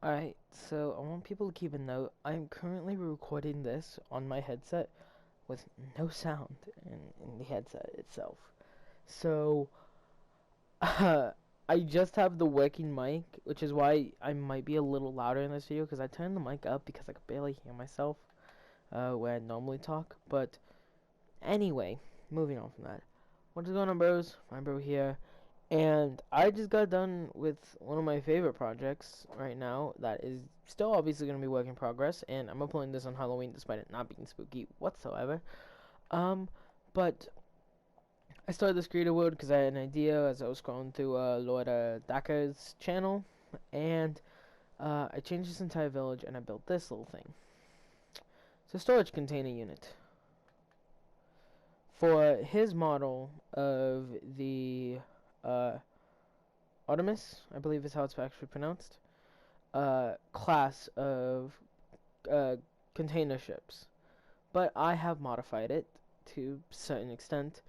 Alright, so I want people to keep a note. I'm currently recording this on my headset with no sound in the headset itself. So, I just have the working mic, which is why I might be a little louder in this video, because I turned the mic up because I could barely hear myself where I normally talk. But anyway, moving on from that. What's going on, bros? I'm Bro here. And I just got done with one of my favorite projects right now that is still obviously going to be work in progress, and I'm uploading this on Halloween despite it not being spooky whatsoever. Um, but I started this creator world because I had an idea as I was scrolling through Lord Dakr's channel, and I changed this entire village and I built this little thing. It's a storage container unit. For his model of the Artemis, I believe is how it's actually pronounced, class of container ships. But I have modified it to a certain extent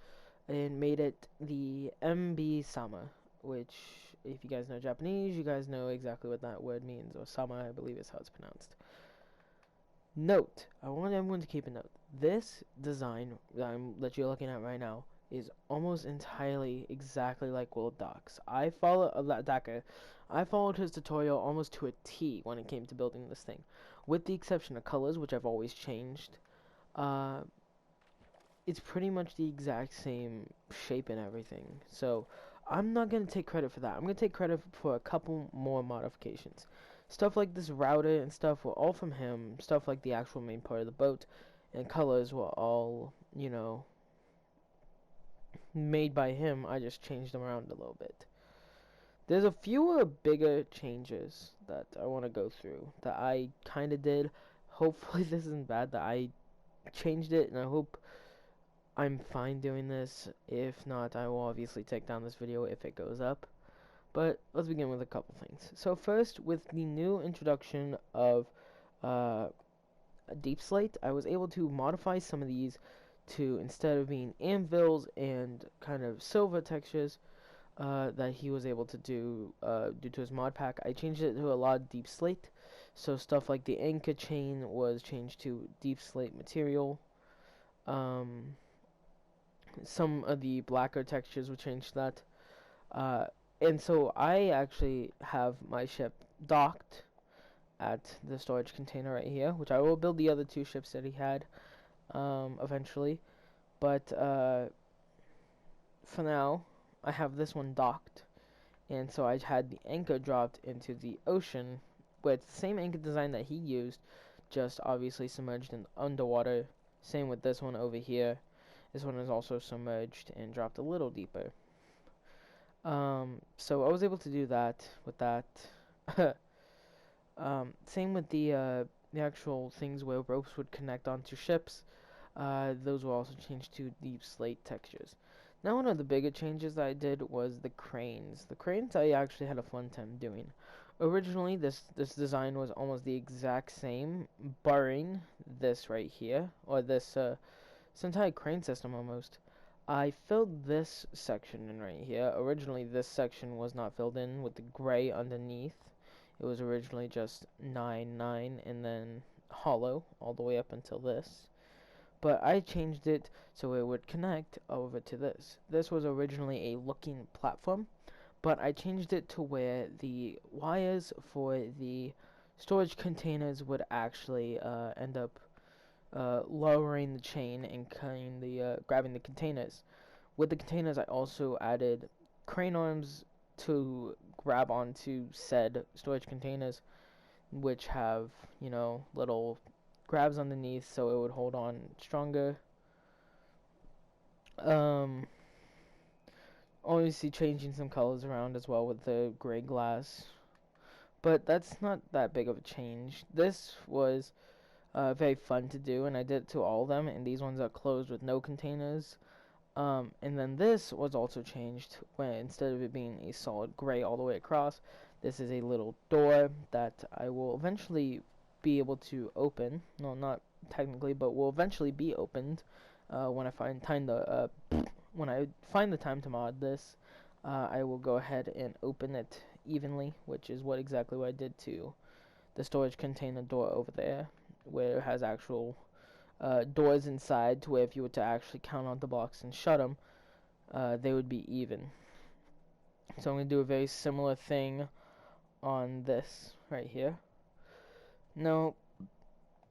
and made it the M.B.Same, which, if you guys know Japanese, you guys know exactly what that word means, or Sama, I believe is how it's pronounced. Note, I want everyone to keep a note. This design that you're looking at right now is almost entirely exactly like Lord Dakr's. I followed his tutorial almost to a T when it came to building this thing, with the exception of colors, which I've always changed. It's pretty much the exact same shape and everything. So I'm not going to take credit for that. I'm going to take credit for a couple more modifications. Stuff like this router and stuff were all from him. Stuff like the actual main part of the boat and colors were all, you know, made by him. I just changed them around a little bit. There's a few bigger changes that I want to go through that I kind of did. Hopefully this isn't bad that I changed it, and I hope I'm fine doing this. If not, I will obviously take down this video if it goes up. But let's begin with a couple things. So first, with the new introduction of a deep slate, I was able to modify some of these to, instead of being anvils and kind of silver textures that he was able to do due to his mod pack, I changed it to a lot of deep slate. So stuff like the anchor chain was changed to deep slate material. Some of the blacker textures would change that. And so I actually have my ship docked at the storage container right here, which I will build the other two ships that he had eventually. But for now, I have this one docked. And so I had the anchor dropped into the ocean with the same anchor design that he used, just obviously submerged in underwater. Same with this one over here. This one is also submerged and dropped a little deeper. So I was able to do that with that. Same with the actual things where ropes would connect onto ships. Those were also changed to deep slate textures. Now one of the bigger changes that I did was the cranes. The cranes I actually had a fun time doing. Originally, this design was almost the exact same, barring this right here, or this entire crane system almost. I filled this section in right here. Originally, this section was not filled in with the gray underneath. It was originally just 9 and then hollow all the way up until this. But I changed it so it would connect over to this. This was originally a looking platform, but I changed it to where the wires for the storage containers would actually end up lowering the chain and cutting the grabbing the containers. With the containers, I also added crane arms to grab onto said storage containers, which have, you know, little grabs underneath so it would hold on stronger. Obviously changing some colors around as well with the gray glass, but that's not that big of a change. This was very fun to do, and I did it to all of them, and these ones are closed with no containers. And then this was also changed when, instead of it being a solid gray all the way across, this is a little door that I will eventually be able to open. No, not technically, but will eventually be opened when I find time to mod this. I will go ahead and open it evenly, which is exactly what I did to the storage container door over there, where it has actual doors inside, to where if you were to actually count on the blocks and shut them, they would be even. So I'm going to do a very similar thing on this right here. Now,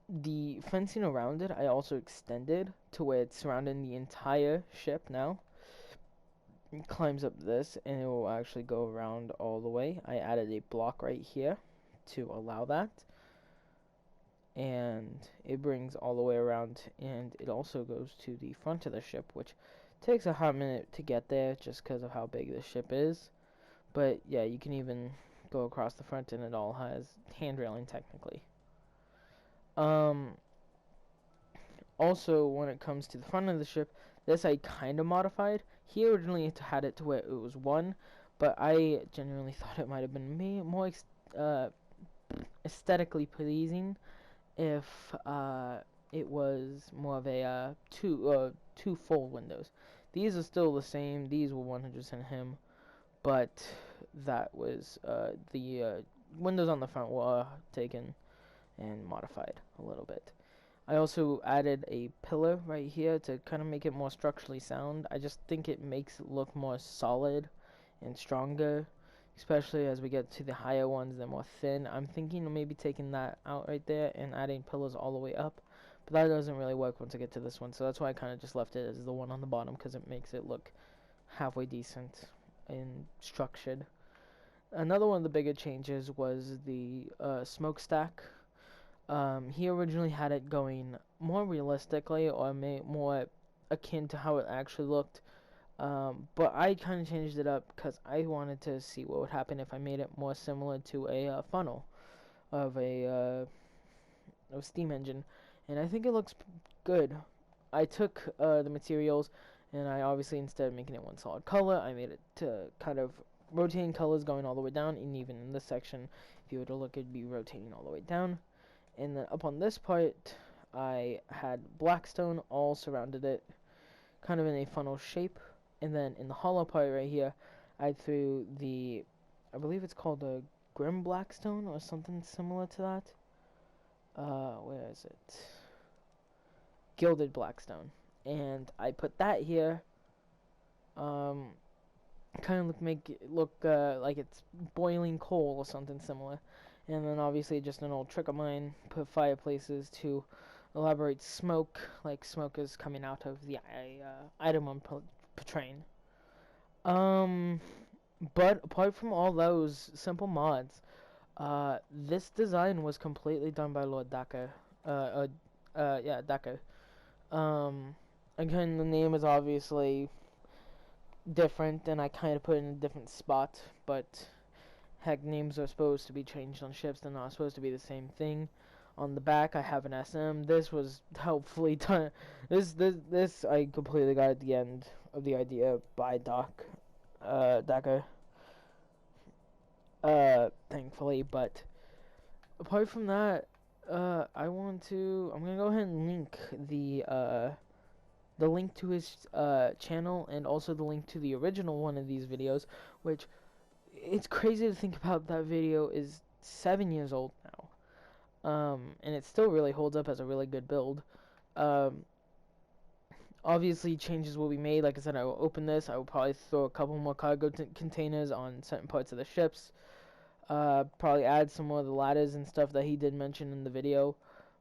the fencing around it, I also extended to where it's surrounding the entire ship now. It climbs up this, and it will actually go around all the way. I added a block right here to allow that. And it brings all the way around, and it also goes to the front of the ship, which takes a hot minute to get there just because of how big the ship is. But yeah, you can even go across the front, and it all has hand railing technically. Also, when it comes to the front of the ship, this I kind of modified. He originally had it to where it was 1, but I genuinely thought it might have been more aesthetically pleasing if it was more of a two full windows. These are still the same. These were 100% him, but that was the windows on the front were taken and modified a little bit. I also added a pillar right here to kind of make it more structurally sound. I just think it makes it look more solid and stronger, especially as we get to the higher ones. They're more thin. I'm thinking of maybe taking that out right there and adding pillars all the way up, but that doesn't really work once I get to this one, so that's why I kind of just left it as the one on the bottom, because it makes it look halfway decent and structured. Another one of the bigger changes was the smokestack. He originally had it going more realistically, or more akin to how it actually looked, but I kind of changed it up because I wanted to see what would happen if I made it more similar to a funnel of a steam engine, and I think it looks good. I took the materials, and I obviously, instead of making it one solid color, I made it to kind of rotating colors going all the way down, and even in this section, if you were to look, it'd be rotating all the way down. And then up on this part, I had blackstone all surrounded it, kind of in a funnel shape. And then in the hollow part right here, I threw the, I believe it's called a grim blackstone or something similar to that. Where is it? Gilded blackstone. And I put that here, kind of make it look like it's boiling coal or something similar. And then obviously just an old trick of mine, put fireplaces to elaborate smoke, like smoke is coming out of the item I'm portraying. But apart from all those simple mods, this design was completely done by Lord Dakr. Yeah, Dakr. Again, the name is obviously different, and I kind of put it in a different spot, but heck, names are supposed to be changed on ships. They're not supposed to be the same thing. On the back, I have an SM. This was helpfully done. This I completely got at the end of the idea by Dakr. Thankfully, but apart from that, I'm gonna go ahead and link the link to his channel, and also the link to the original one of these videos, which, it's crazy to think about. That video is 7 years old now, and it still really holds up as a really good build. Obviously, changes will be made. Like I said, I will open this. I will probably throw a couple more cargo containers on certain parts of the ships. Probably add some more of the ladders and stuff that he did mention in the video.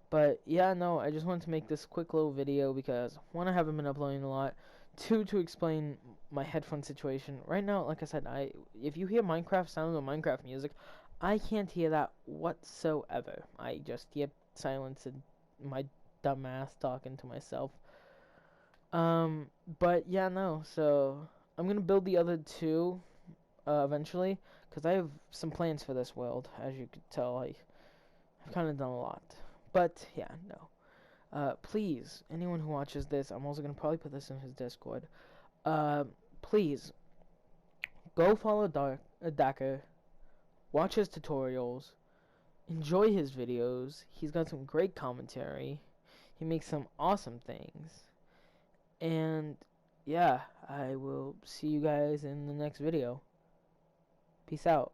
But yeah, no, I just wanted to make this quick little video because, one, I haven't been uploading a lot. 2, to explain my headphone situation. Right now, like I said, if you hear Minecraft sound or Minecraft music, I can't hear that whatsoever. I just hear silence and my dumb ass talking to myself. But yeah, no, so I'm gonna build the other 2 eventually, because I have some plans for this world. As you could tell, I've kind of done a lot. But yeah, no. Please, anyone who watches this, I'm also gonna probably put this in his Discord. Please go follow Dakr, watch his tutorials, enjoy his videos. He's got some great commentary. He makes some awesome things. And yeah, I will see you guys in the next video. Peace out.